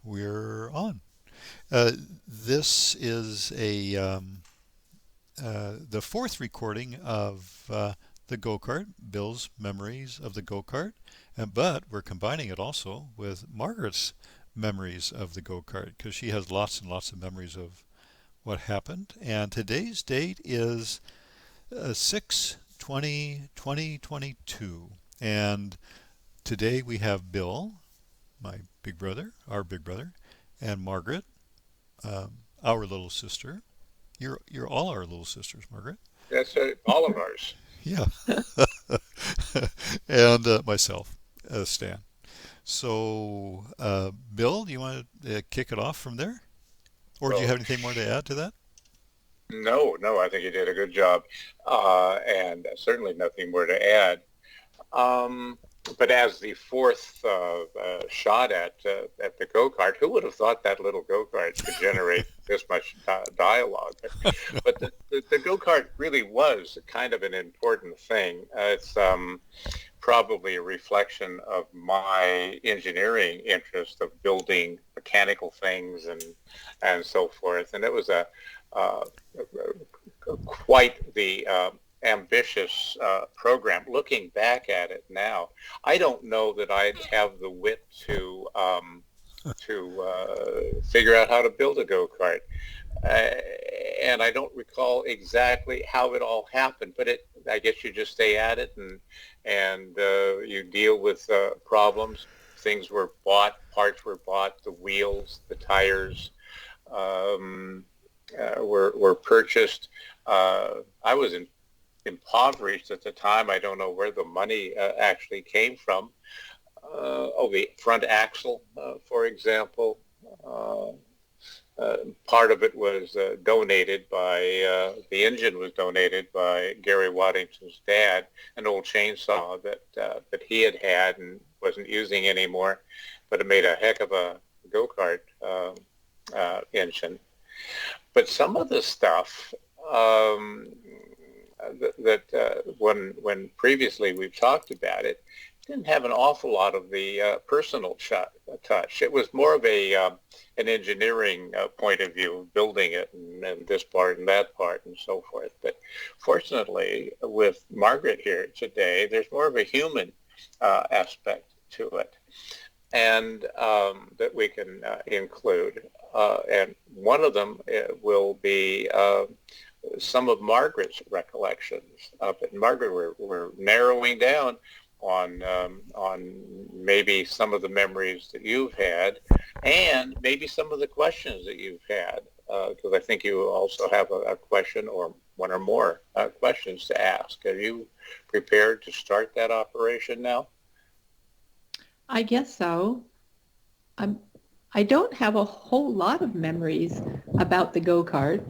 we're on. This is the fourth recording of the go-kart, Bill's memories of the go-kart, but we're combining it also with Margaret's memories of the go-kart because she has lots and lots of memories of what happened. And today's date is 6/20/2022. And today we have Bill, my big brother, our big brother, and Margaret, our little sister. You're all our little sisters, Margaret. That's all of ours. Yeah. And myself, Stan. So, Bill, do you want to kick it off from there? Or do you Well, have anything more to add to that? no, I think you did a good job, and certainly nothing more to add. Um, but as the fourth shot at the go-kart, who would have thought that little go-kart could generate this much dialogue? But the go-kart really was kind of an important thing. It's probably a reflection of my engineering interest of building mechanical things and so forth. And it was uh, quite the ambitious program. Looking back at it now, I don't know that I'd have the wit to figure out how to build a go-kart. Uh, and I don't recall exactly how it all happened, but I guess you just stay at it and you deal with problems. Things were bought, parts were bought, the wheels, the tires um, were purchased. I was impoverished at the time. I don't know where the money actually came from. The front axle, for example. Uh, Part of it was donated by, the engine was donated by Gary Waddington's dad, an old chainsaw that he had and wasn't using anymore, but it made a heck of a go-kart engine. But some of the stuff when previously we've talked about it, didn't have an awful lot of the personal touch. It was more of an engineering point of view, building it and this part and that part and so forth. But fortunately, with Margaret here today, there's more of a human aspect to it, and that we can include. And one of them will be some of Margaret's recollections of it. Margaret, we're narrowing down on maybe some of the memories that you've had, and maybe some of the questions that you've had, because I think you also have a question or one or more questions to ask. Are you prepared to start that operation now? I guess so. I'm, I don't have a whole lot of memories about the go-kart.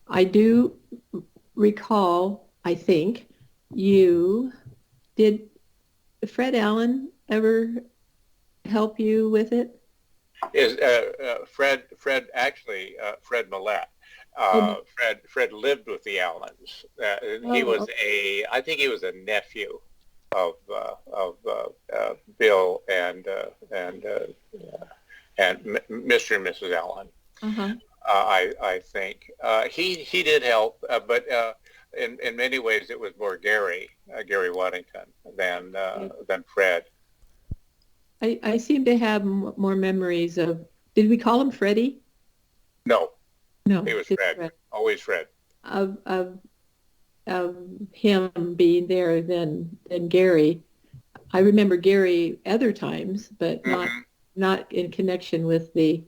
I do recall, I think, you did Fred Allen ever help you with it? Is Fred actually Fred Millette? Oh, Fred lived with the Allens. He was oh, I think he was a nephew of Bill and Mr. and Mrs. Allen. uh-huh. I think he did help, but in many ways it was more Gary Waddington than Fred. I seem to have more memories of, did we call him Freddie? No, he No, was just Fred, Fred. always Fred. Of him being there than Gary. I remember Gary other times, but Hmm. not in connection with the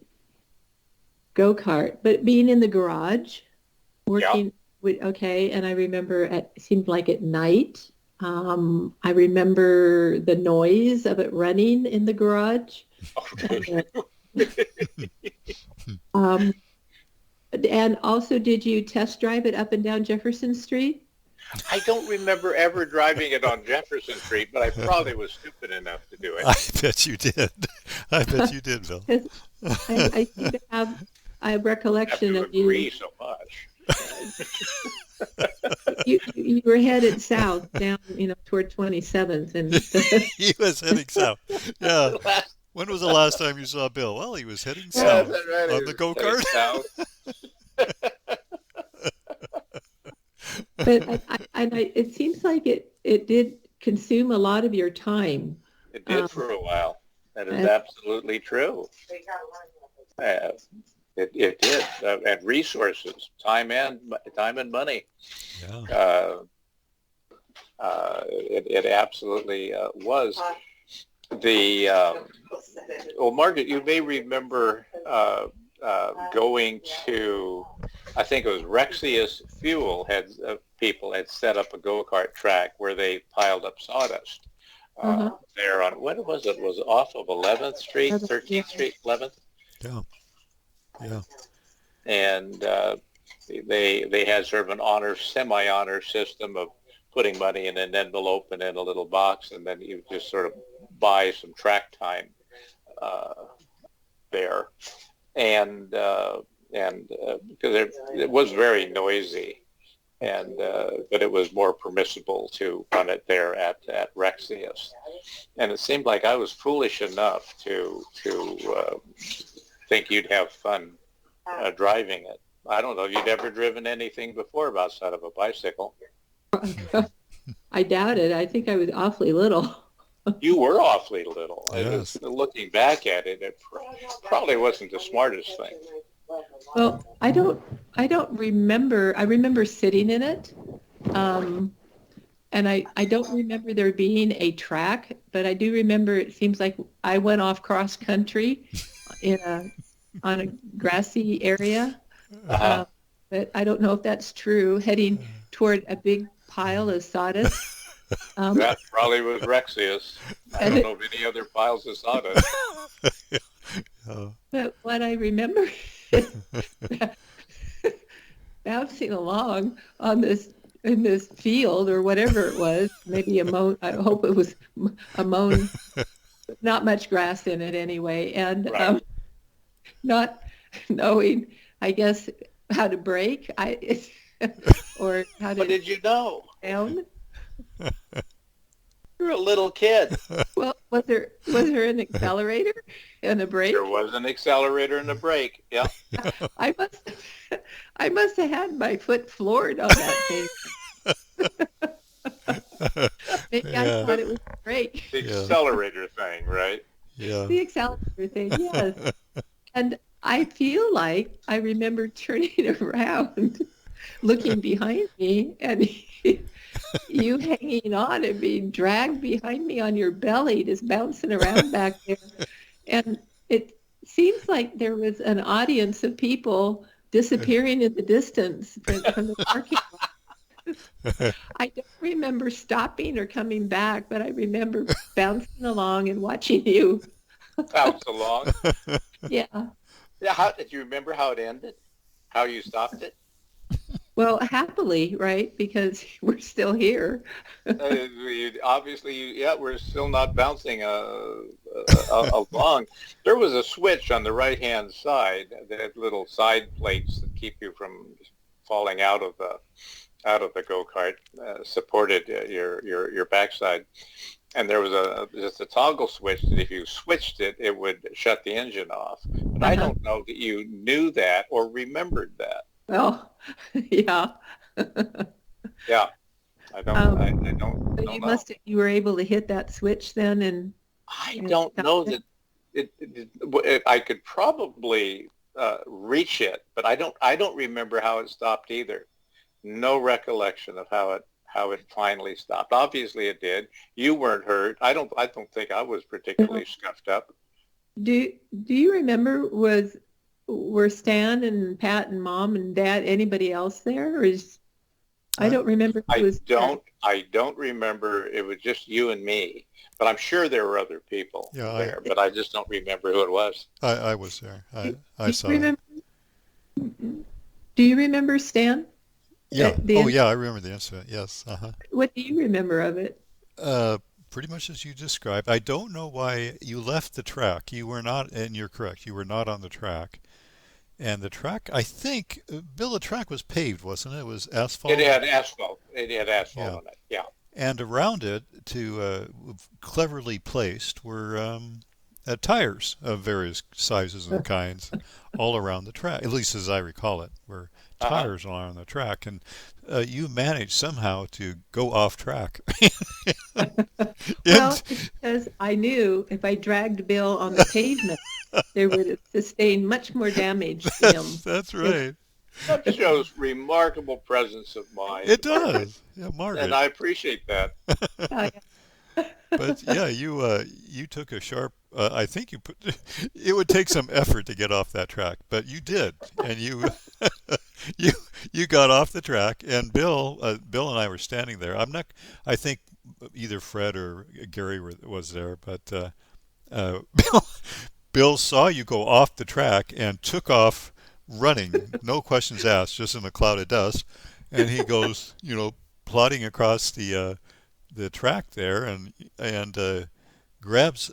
go-kart, but being in the garage, Yeah. working with, okay, and I remember it seemed like at night. I remember the noise of it running in the garage. And, um, and also, did you test drive it up and down Jefferson Street? I don't remember ever driving it on Jefferson Street, but I probably was stupid enough to do it. I bet you did. I bet you did, Bill. 'Cause I seem to have a I have recollection to of agree you. so much. You were headed south down, toward 27th, and He was heading south. Yeah. When was the last time you saw Bill? Well, he was heading Well, Yeah, south that's right. on He the was heading go-kart. south. but it seems like it did consume a lot of your time. It did Um, for a while. That is and, absolutely true. Uh, it did, and resources, time and money. Yeah. Uh, it absolutely was. The well, Margaret, you may remember going to, I think it was Rexius Fuel had people had set up a go-kart track where they piled up sawdust uh-huh. there on, what was it? Was it off of 11th Street, Yeah. 13th Street, 11th? Yeah. Yeah. And they had sort of an semi-honor system of putting money in an envelope and in a little box, and then you just sort of buy some track time uh, there. And because it was very noisy, and but it was more permissible to run it there at Rexius. And it seemed like I was foolish enough to think you'd have fun driving it. I don't know if you'd ever driven anything before outside of a bicycle. I doubt it. I think I was awfully little. You were awfully little. Yes. Looking back at it, it probably wasn't the smartest thing. Well, I don't remember. I remember sitting in it. And I don't remember there being a track, but I do remember it seems like I went off cross country on a grassy area. Uh-huh. But I don't know if that's true, heading toward a big pile of sawdust. That probably was Rexius. I don't know of any other piles of sawdust. But what I remember is bouncing along on in this field or whatever it was, maybe a mown. I hope it was a mown, not much grass in it anyway, and Right. not knowing, I guess, how to brake, or how What to did you know? down. You're a little kid. Well, was there an accelerator and a brake? There was an accelerator and a brake. Yeah. I must I must have had my foot floored on that thing. Maybe I Yeah. thought it was a brake. The Yeah. accelerator thing, right? Yeah. The accelerator thing, yes. And I feel like I remember turning around, looking behind me, and you hanging on and being dragged behind me on your belly, just bouncing around back there. And it seems like there was an audience of people disappearing in the distance from the parking lot. I don't remember stopping or coming back, but I remember bouncing along and watching you. Bounce along. Yeah. Yeah. How did you remember how it ended? How you stopped it? Well, happily, right? Because we're still here. Obviously, yeah, we're still not bouncing along. There was a switch on the right-hand side, that little side plates that keep you from falling out of the go-kart, supported your backside. And there was just a toggle switch that if you switched it, it would shut the engine off. But I don't know that you knew that or remembered that. Well, yeah. Yeah, I don't So know. you were able to hit that switch then and I don't know that I could probably reach it, but I don't remember how it stopped either. No recollection of how it finally stopped. Obviously it did. You weren't hurt. I don't think I was particularly scuffed up. do you remember were Stan and Pat and Mom and Dad anybody else there or I don't remember who was there. I don't remember. It was just you and me, but I'm sure there were other people there, but I just don't remember who it was. I was there. I saw it. Remember, do you remember Stan? Yeah. The Yeah, I remember the incident. Yes. Uh-huh. What do you remember of it? Pretty much as you described. I don't know why you left the track. You were not, and you're correct, you were not on the track. And the track, I think, Bill, the track was paved, wasn't it? It was asphalt. It had asphalt. It had asphalt on it. Yeah. And around it, cleverly placed, were tires of various sizes and kinds all around the track, at least as I recall it, were Uh-huh. tires all around the track. And you managed somehow to go off track. Well, and it's because I knew if I dragged Bill on the pavement, there would have sustained much more damage to him. that's If, right. That shows remarkable presence of mind, It Margaret, does. Yeah, and Margaret. I appreciate that. yeah, But yeah, you took a sharp. I think you put. It would take some effort to get off that track, but you did, and you you you got off the track. And Bill and I were standing there. I'm not. I think either Fred or Gary was there, but Bill saw you go off the track and took off running, no questions asked, just in a cloud of dust. And he goes, plodding across the track there, and grabs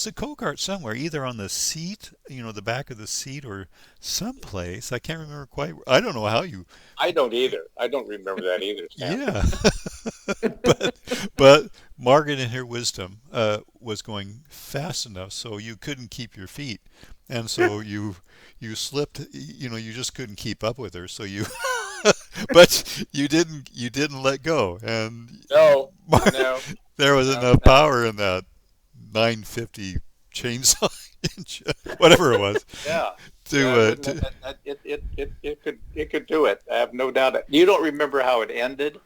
the go-kart somewhere, either on the seat, the back of the seat, or someplace. I can't remember quite. I don't know how you. I don't either. I don't remember that either, Stan. Yeah, but but Margaret, in her wisdom, was going fast enough so you couldn't keep your feet, and so you slipped. You just couldn't keep up with her. So you, but you didn't let go, and No, no, there was no, enough no. power in that 950 chainsaw engine, whatever it was, Yeah, yeah. It wouldn't. to It could do it. I have no doubt. You don't remember how it ended,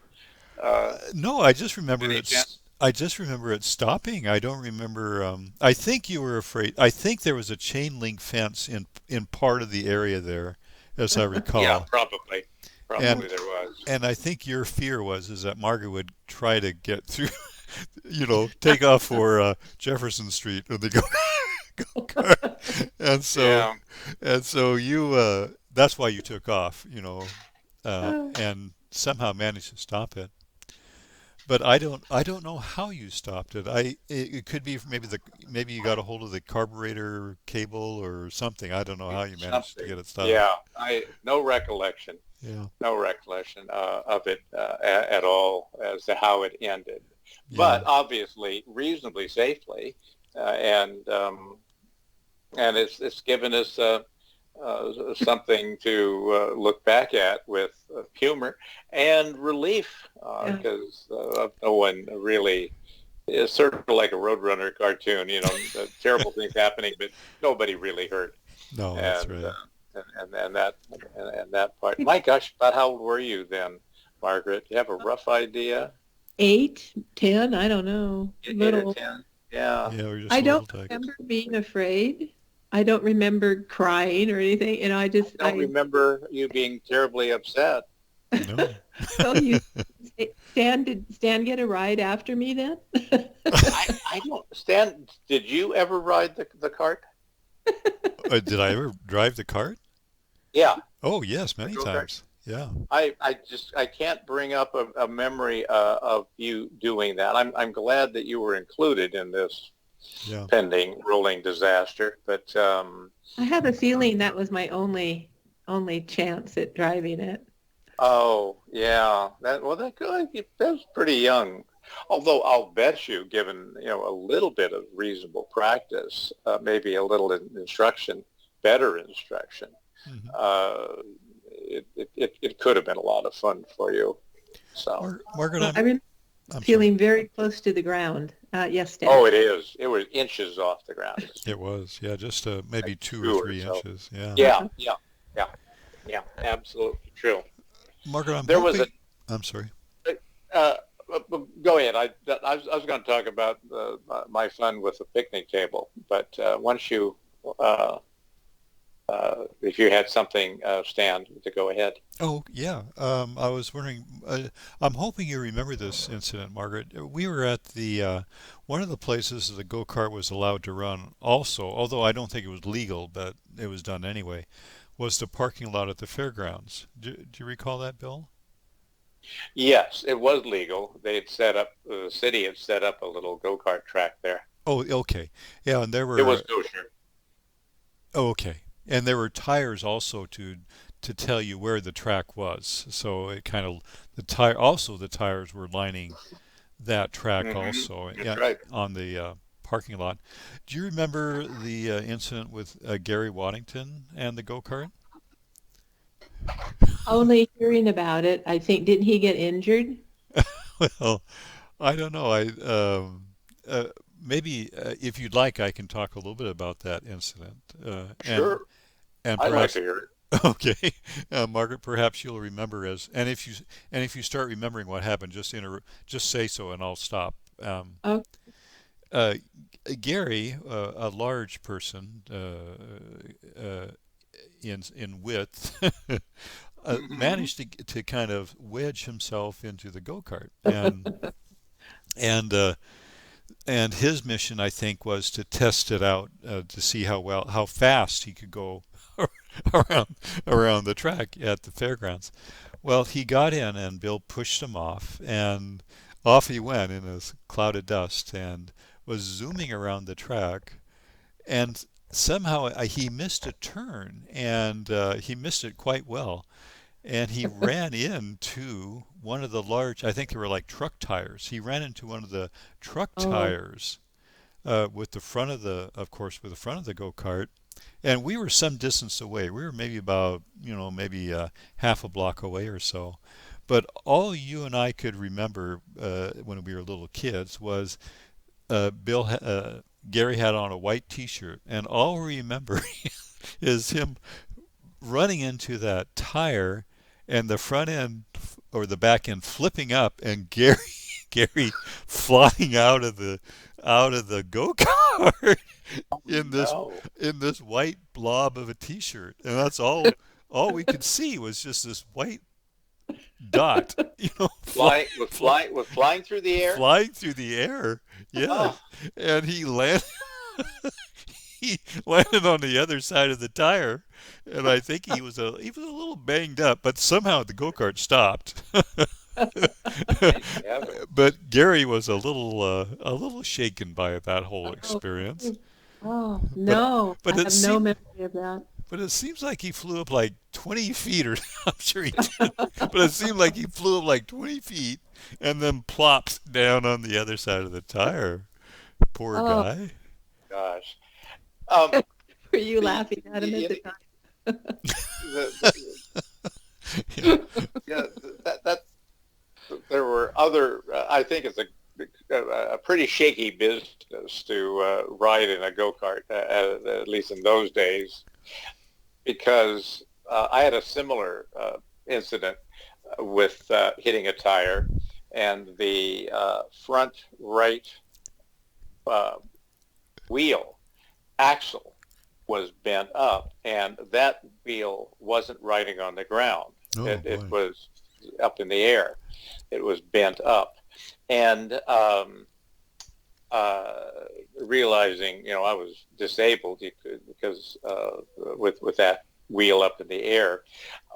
uh, no, I just remember any it. chance? I just remember it stopping. I don't remember. I think you were afraid. I think there was a chain link fence in part of the area there, as I Yeah, recall. probably. And Probably there was. and I think your fear was is that Margaret would try to get through, take off for Jefferson Street with the go kart, and so Yeah. you that's why you took off, oh, and somehow managed to stop it. But I don't know how you stopped it. It could be maybe you got a hold of the carburetor cable or something. I don't know how you managed to Something. get it stopped. Yeah. I no recollection. Yeah, No recollection of it at all as to how it ended. yeah, But obviously, reasonably safely, and it's given us something to look back at with humor and relief, yeah. because no one really. It's sort of like a Roadrunner cartoon, terrible things happening, but nobody really hurt. no, that's And right. that part. My gosh, about how old were you then, Margaret? Do you have a rough idea? 8, 10, I don't know. 8 or Little. 10? Yeah. Yeah, we're just I little don't tigers. remember being afraid. I don't remember crying or anything. I don't remember you being terribly upset. No. well, did Stan get a ride after me then? I don't. Stan, did you ever ride the cart? Did I ever drive the cart? Yeah, Oh, yes, the many go-kart. times. Yeah, I can't bring up a memory of you doing that. I'm glad that you were included in this yeah. pending rolling disaster, but I have a feeling that was my only chance at driving it. oh yeah, that was pretty young. Although I'll bet you, given a little bit of reasonable practice, maybe a little instruction, better instruction, Hmm. uh, it could have been a lot of fun for you. So, Margaret, I remember I'm sorry. feeling very close to the ground. Yes, Stan. oh, it is. It was inches off the ground, It was, yeah, just like maybe two or 2 or three so. inches. Yeah. Yeah, yeah, yeah, yeah. Absolutely true. Margaret, I'm There was a hoping. I'm sorry. Uh, go ahead. I was going to talk about my fun with the picnic table, but once uh, if you had something, Stan, to go ahead. Oh, yeah. I was wondering. I'm hoping you remember this incident, Margaret. We were at the one of the places the go-kart was allowed to run. Also, although I don't think it was legal, but it was done anyway, was the parking lot at the fairgrounds. Do you recall that, Bill? Yes, it was legal. They had set up, the city had set up a little go-kart track there. Oh, okay. Yeah, and there It was were. kosher. Oh, okay. And there were tires also to tell you where the track was. So it kind of the tires were lining that track Hmm. also, That's yeah, right. on the parking lot. Do you remember the incident with Gary Waddington and the go-kart? Only hearing about it, I think, didn't he get injured? Well, I don't know. Uh, Maybe if you'd like, I can talk a little bit about that incident, Sure, and I'd like to perhaps hear it. okay, Margaret, perhaps you'll remember as and if you start remembering what happened, just say so, and I'll stop. Oh, Uh, Gary, a large person in width, Hmm. managed to kind of wedge himself into the go kart, and and his mission, I think, was to test it out to see how fast he could go around around the track at the fairgrounds. Well, he got in, and Bill pushed him off, and off he went in a cloud of dust, and was zooming around the track, and somehow he missed a turn, and he missed it quite well, and he ran into one of the large, I think they were like truck tires. He ran into one of the truck oh, tires with the front of of course, with the front of the go-kart. And we were some distance away. We were maybe about, maybe half a block away or so. But all you and I could remember when we were little kids was Gary had on a white T-shirt, and all we remember is him running into that tire and the front end or the back end flipping up and Gary Gary flying out of the go-kart in this No, in this white blob of a t-shirt. And that's all we could see was just this white dot, fly, flying through the air. flying through the air. Yeah. Oh, And he landed on the other side of the tire, and I think he was a little banged up, but somehow the go kart stopped. thank heaven. But Gary was a little shaken by that whole oh, experience. oh, But no, but I it have no seemed memory of that. but it seems like he flew up like 20 feet, or I'm sure he did. But it seemed like he flew up like 20 feet and then plopped down on the other side of the tire. Poor Oh, guy. Gosh. Um, were you the, laughing at him at the, the time? the Yeah. yeah, that there were other. I think it's a pretty shaky business to ride in a go kart, at least in those days, because I had a similar incident with hitting a tire, and the front right uh, wheel axle was bent up, and that wheel wasn't riding on the ground. Oh It boy. was up in the air. It was bent up, and uh, realizing I was disabled, because with that wheel up in the air,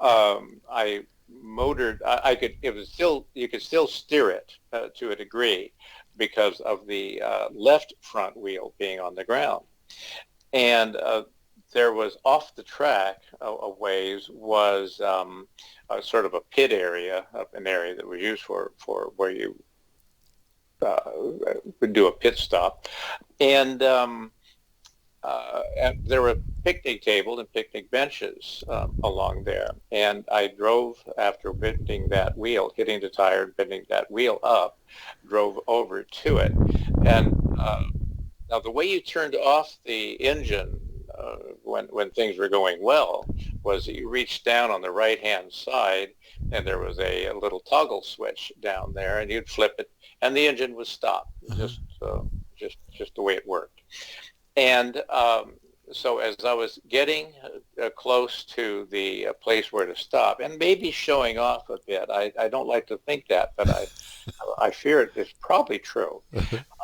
I motored. I could. It was still you could still steer it to a degree because of the left front wheel being on the ground. And there was off the track a ways was a sort of a pit area, an area that was used for where you uh, would do a pit stop, and and there were picnic tables and picnic benches along there. And I drove after bending that wheel, hitting the tire, and bending that wheel up, drove over to it, and now, the way you turned off the engine when things were going well was that you reached down on the right-hand side, and there was a little toggle switch down there, and you'd flip it, and the engine would stop, Uh-huh. just the way it worked. And so as I was getting close to the place where to stop, and maybe showing off a bit, I don't like to think that, but I fear it is probably true,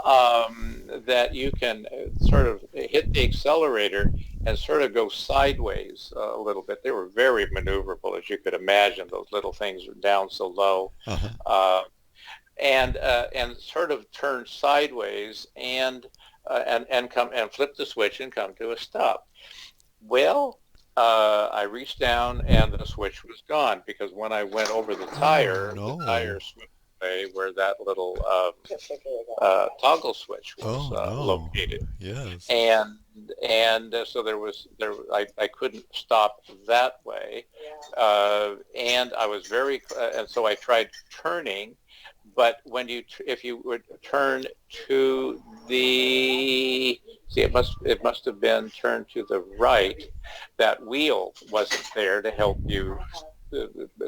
that you can sort of hit the accelerator and sort of go sideways a little bit. They were very maneuverable, as you could imagine. Those little things are down so low, Uh-huh. uh, and sort of turn sideways and come and flip the switch and come to a stop. Well, I reached down and the switch was gone, because when I went over the Oh tire, the tire no. driveway where that little toggle switch was Oh no. located, Yes. and so I couldn't stop that way, and I was and so I tried turning, but if you would turn to the see it must have been turned to the right, that wheel wasn't there to help you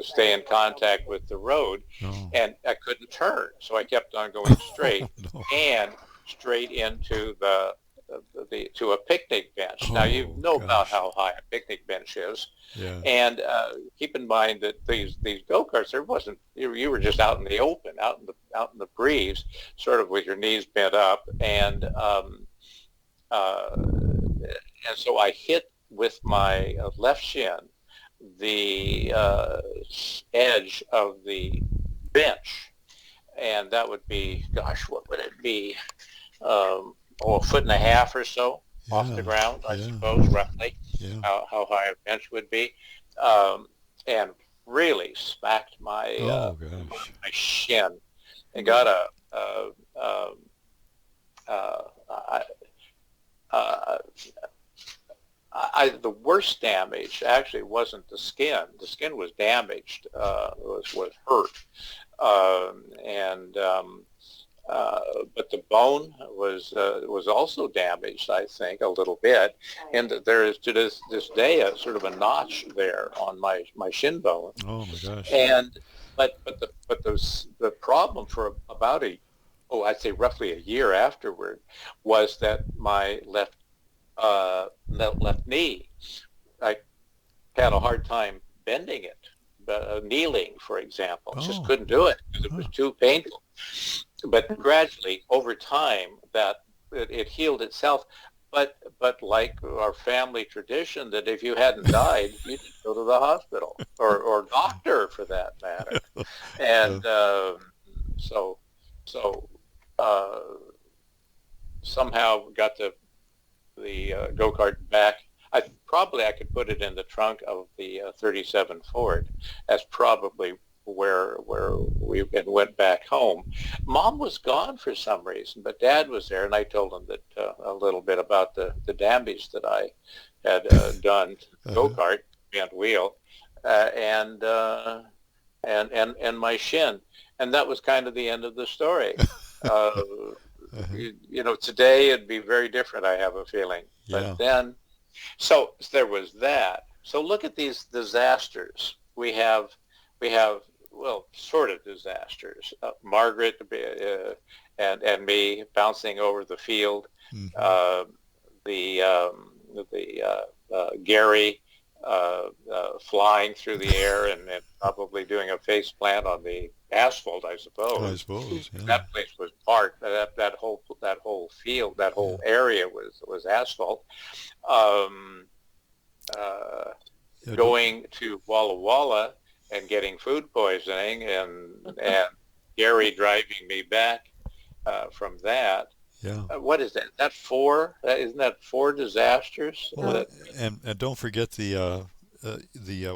stay in contact with the road, No. and I couldn't turn, so I kept on going straight Oh no. and straight into to a picnic bench. Now you Oh know about gosh. how high a picnic bench is, Yeah. and keep in mind that these go-karts, there wasn't you were just out in the open, out in the breeze, sort of with your knees bent up, and so I hit with my left shin the edge of the bench, and that would be, gosh, what would it be? A foot and a half or so off the Yeah. ground, I Yeah. suppose, roughly, Yeah. how high a bench would be, and really smacked Oh gosh. my shin and got a, a, a, a, a the worst damage actually wasn't the skin. The skin was damaged, was hurt, and but the bone was also damaged, I think, a little bit, and there is to this day a sort of a notch there on my shin bone, Oh my gosh. and the problem for about I'd say roughly a year afterward was that my left knee, I had a hard time bending it, kneeling, for example. Just Oh. couldn't do it because it was Huh. too painful. But gradually, over time, that it healed itself. But like our family tradition, that if you hadn't died, you could go to the hospital or doctor for that matter. Yeah. And so so uh, somehow got the go-kart back. I could put it in the trunk of the 37 Ford. That's probably where we went back home. Mom was gone for some reason, but Dad was there, and I told him that a little bit about the damage that I had done to the Uh-huh. go-kart and wheel, uh, and uh, and my shin, and that was kind of the end of the story. Uh, Uh-huh. Today it'd be very different, I have a feeling. But Yeah. then, so there was that. So look at these disasters. Well, sort of disasters. Margaret and me bouncing over the field. Hmm. Uh, the Gary flying through the air and probably doing a face plant on the asphalt, I I suppose. suppose. Yeah. That place was parked. That whole field, that Yeah. whole area was asphalt. Um, uh, Yeah. Going to Walla Walla and getting food poisoning, and Gary driving me back from that. Yeah. What is that? That four? Isn't that four disasters? Well, and don't forget the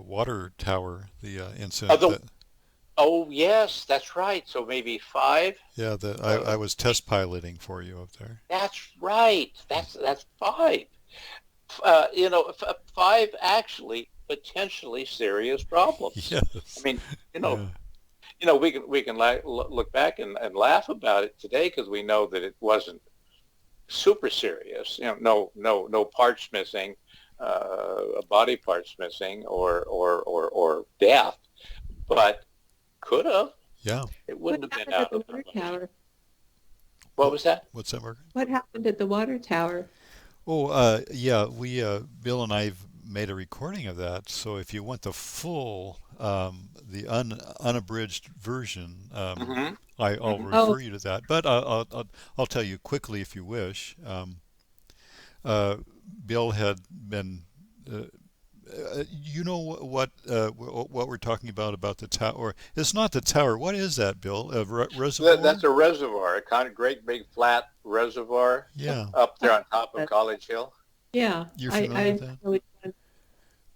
water tower, the Oh, incident the, that oh yes, that's right. So maybe five. yeah that I Uh, was test piloting for you up there. that's right. That's five. Five actually potentially serious problems. I Yes. mean, you know, Yeah. we can look back and laugh about it today because we know that it wasn't super serious. No parts missing, body parts missing, or death, but could have. Yeah. It What wouldn't have been happened at out the of the water question. tower? What was that? What's that, Margaret? What happened at the water tower? Oh, yeah. We Bill and I've made a recording of that. So if you want the full, the unabridged version, Mm-hmm. I'll Mm-hmm. Oh, refer you to that. But I'll tell you quickly if you wish. Uh, Bill had been. You know what we're talking about the tower? It's not the tower. What is that, Bill? A That's reservoir? a reservoir, a kind of great big flat reservoir Yeah, up oh, there on top of uh, College Hill. yeah. you're familiar with I that? know which one.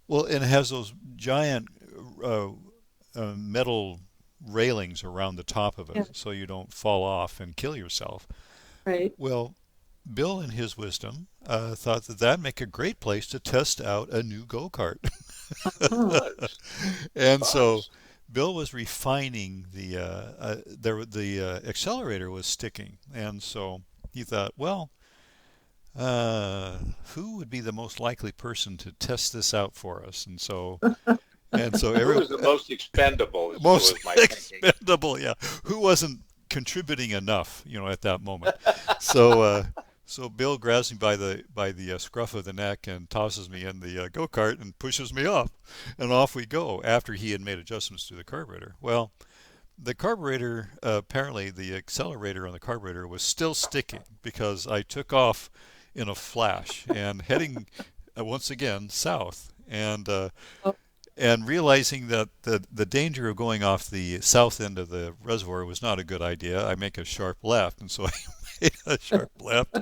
Well, and it has those giant uh, metal railings around the top of Yeah. it so you don't fall off and kill yourself. Right. Well, Bill, in his wisdom, thought that that'd make a great place to test out a new go-kart. Huh. Was. And so Was. Bill was refining the accelerator was sticking, and so he thought, well, uh, who would be the most likely person to test this out for us? And so Who every was the most expendable most was my thinking. expendable, yeah, who wasn't contributing enough, at that moment. So Bill grabs me by the scruff of the neck and tosses me in the go-kart and pushes me off, and off we go after he had made adjustments to the carburetor. Well, the carburetor, apparently the accelerator on the carburetor was still sticking because I took off in a flash and heading once again south, Oh, and realizing that the danger of going off the south end of the reservoir was not a good idea, I make a sharp left, and so I made a sharp left,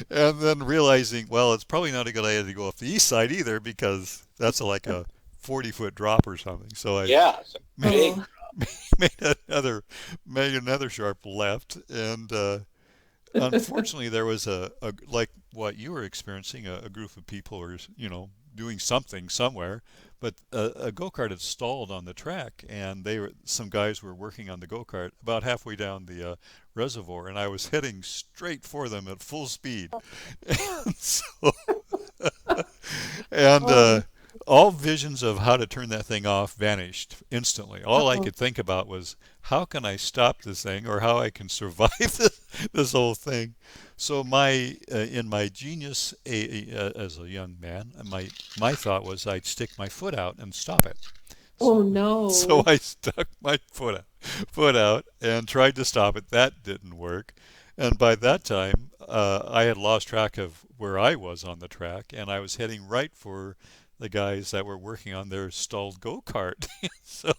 and then realizing, well, it's probably not a good idea to go off the east side either because that's like a 40-foot drop or something. So I Yeah, it's a big. oh, made another made another sharp left, and unfortunately there was a like what you were experiencing, a group of people were doing something somewhere, but a go-kart had stalled on the track, and some guys were working on the go-kart about halfway down the reservoir, and I was heading straight for them at full speed. And so and oh, all visions of how to turn that thing off vanished instantly. All I oh. could think about was how can I stop this thing, or how I can survive this whole thing. So in my genius as a young man, my thought was I'd stick my foot out and stop it. So, Oh so no. I stuck my foot out and tried to stop it. That didn't work. And by that time, I had lost track of where I was on the track, and I was heading right for the guys that were working on their stalled go-kart. so,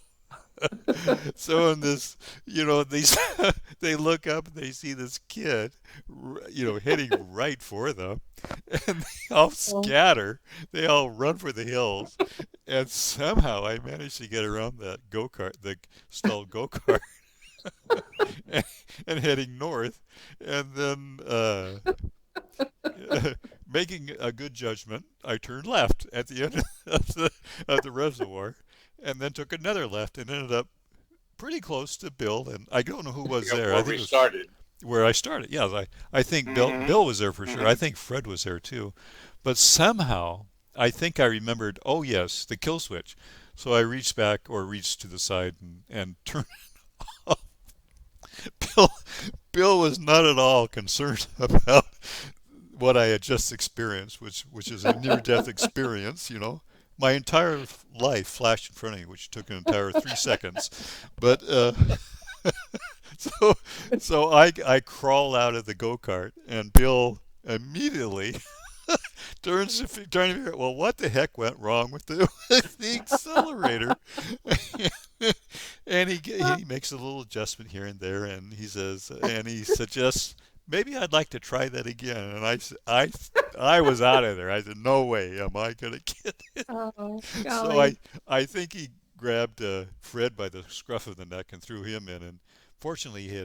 so in this, these they look up and they see this kid, heading right for them, and they all Oh, scatter. They all run for the hills, and somehow I managed to get around that go-kart, the stalled go-kart, and, and heading north, and then making a good judgment, I turned left at the end of the reservoir, and then took another left and ended up pretty close to Bill. And I don't know who was there. I Where think we it was started. where I started. Yeah, I think Hmm. Bill was there for sure. I Hmm. think Fred was there too, but somehow I think I remembered. Oh yes, the kill switch. So I reached to the side and turned off. Bill Bill was not at all concerned about what I had just experienced, which is a near-death experience. My entire life flashed in front of me, which took an entire 3 seconds. But so so I crawl out of the go-kart, and Bill immediately trying to figure out, well, what the heck went wrong with the with the accelerator. And he makes a little adjustment here and there, and he suggests maybe I'd like to try that again. And I was out of there. I said, no way am I gonna get it. oh, So I golly. I think he grabbed Fred by the scruff of the neck and threw him in, and fortunately he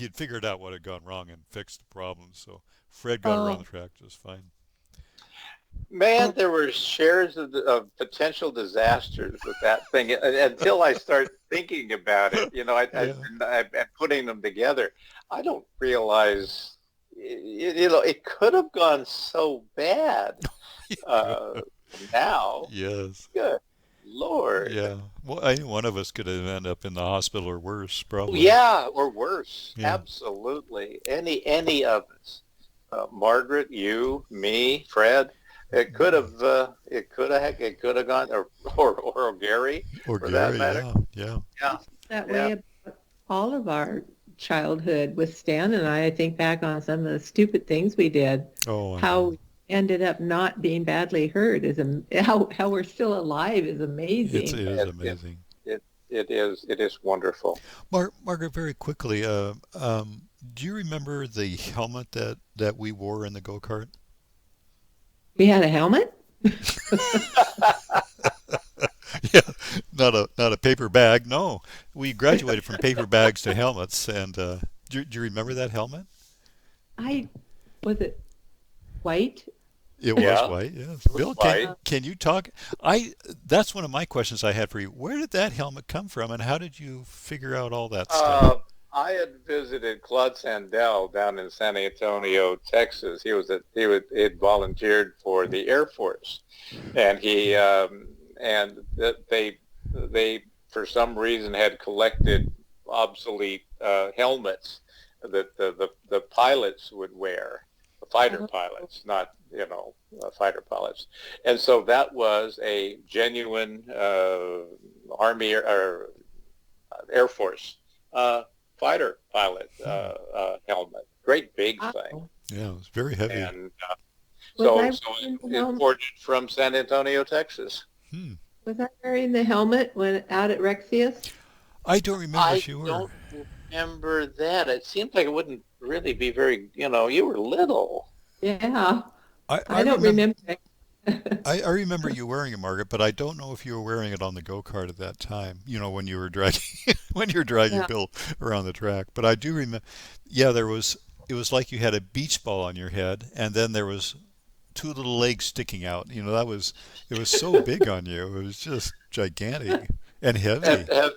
had figured out what had gone wrong and fixed the problem. So Fred got around the Oh, track just fine. Man, oh, there were shares of potential disasters with that thing until I start thinking about it. Yeah. And putting them together. I don't realize, it could have gone so bad. Uh, Now, Yes. good Lord. Yeah. Well, I think one of us could have ended up in the hospital or worse, probably. Yeah, or worse. Yeah. Absolutely. Any of us. Margaret, you, me, Fred. It could have gone, or Gary, Or for that Gary. matter. Yeah. Yeah. Yeah, that yeah. way about all of our childhood with Stan and I think back on some of the stupid things we did, Oh, I how know. we ended up not being badly hurt how we're still alive is It amazing. is It, it, amazing. it is wonderful. Margaret, very quickly, do you remember the helmet that we wore in the go-kart? We had a helmet? Yeah, not a paper bag. No, we graduated from paper bags to helmets. And do you remember that helmet? I was it white? It was Yeah, white. Yes. it was Bill, can white. Uh, can you talk? I That's one of my questions I had for you. Where did that helmet come from, and how did you figure out all that stuff? Uh, I had visited Claude Sandell down in San Antonio, Texas. He had volunteered for the Air Force, and they for some reason had collected obsolete helmets that the pilots would wear, the fighter uh, pilots, not fighter pilots, and so that was a genuine Army or Air Force uh, fighter pilot Hmm. helmet. Great big thing. wow. Yeah, it was very heavy. And Was so, I so wearing the helmet? imported from San Antonio, Texas. Hmm. Was I wearing the helmet when out at Rexius? I don't remember I if you were. don't remember that. It seems like it wouldn't really be very, you were little. Yeah, I I don't remember. remember. I remember you wearing it, Margaret, but I don't know if you were wearing it on the go-kart at that time. You know, when you were dragging when you were dragging Yeah. Bill around the track. But I do remember. Yeah, there was. It was like you had a beach ball on your head, and then there was two little legs sticking out. You know, that was. It was so big on you. It was just gigantic and Have, heavy. have,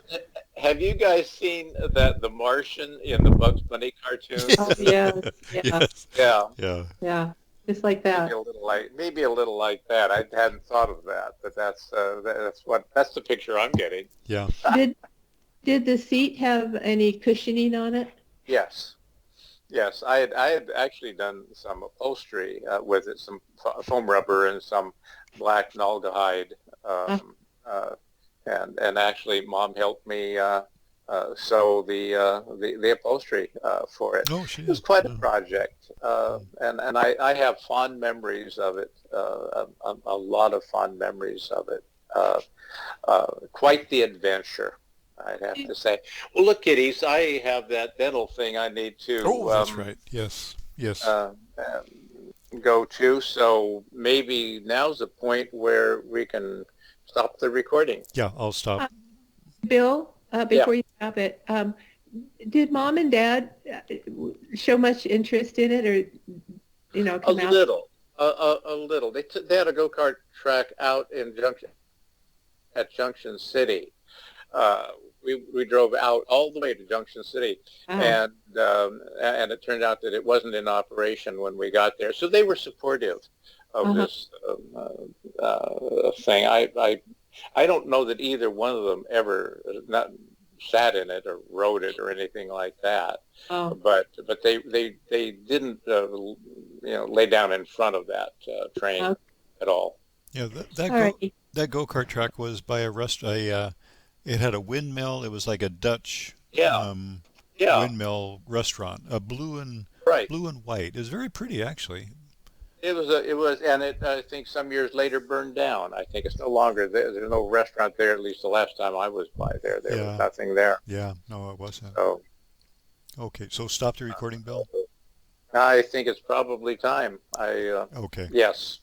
have you guys seen that the Martian in the Bugs Bunny Oh cartoons? yes, Yeah. yeah, Yes. Yeah, Yeah. yeah, just like maybe that. a little like that. I hadn't thought of that, but that's the picture I'm getting. Yeah. Did did the seat have any cushioning on it? Yes. Yes, I had actually done some upholstery with it, some foam rubber and some black nalgahide, Uh, um, uh, and actually, Mom helped me sew the upholstery for it. Oh, she It was did. quite a Yeah. project, and I have fond memories of it, a lot of fond memories of it. Quite the adventure, I'd have to say. Well, look, kiddies, I have that dental thing I need Oh, to that's right. Yes. Yes. go to, so maybe now's the point where we can stop the recording. Yeah. I'll stop. uh, Bill, Yeah, before you stop it, did Mom and Dad show much interest in it, or a come out? little, a little. They had a go-kart track out in Junction City. Uh, we drove out all the way to Junction City, Wow. and it turned out that it wasn't in operation when we got there. So they were supportive of Uh-huh. this thing. I don't know that either one of them ever not sat in it or rode it or anything like that, Oh, but they didn't lay down in front of that train okay. at all. Yeah. All righty. That go-kart track was by it had a windmill. It was like a Dutch Yeah, um, yeah, windmill restaurant, a right. blue and white. It was very pretty, actually. And it I think some years later burned down. I think it's no longer there. There's no restaurant there. At least the last time I was by there, there was Yeah, nothing there. yeah. No, it wasn't. So Okay, so stop the recording, Bill. I think it's probably time. Okay. Yes.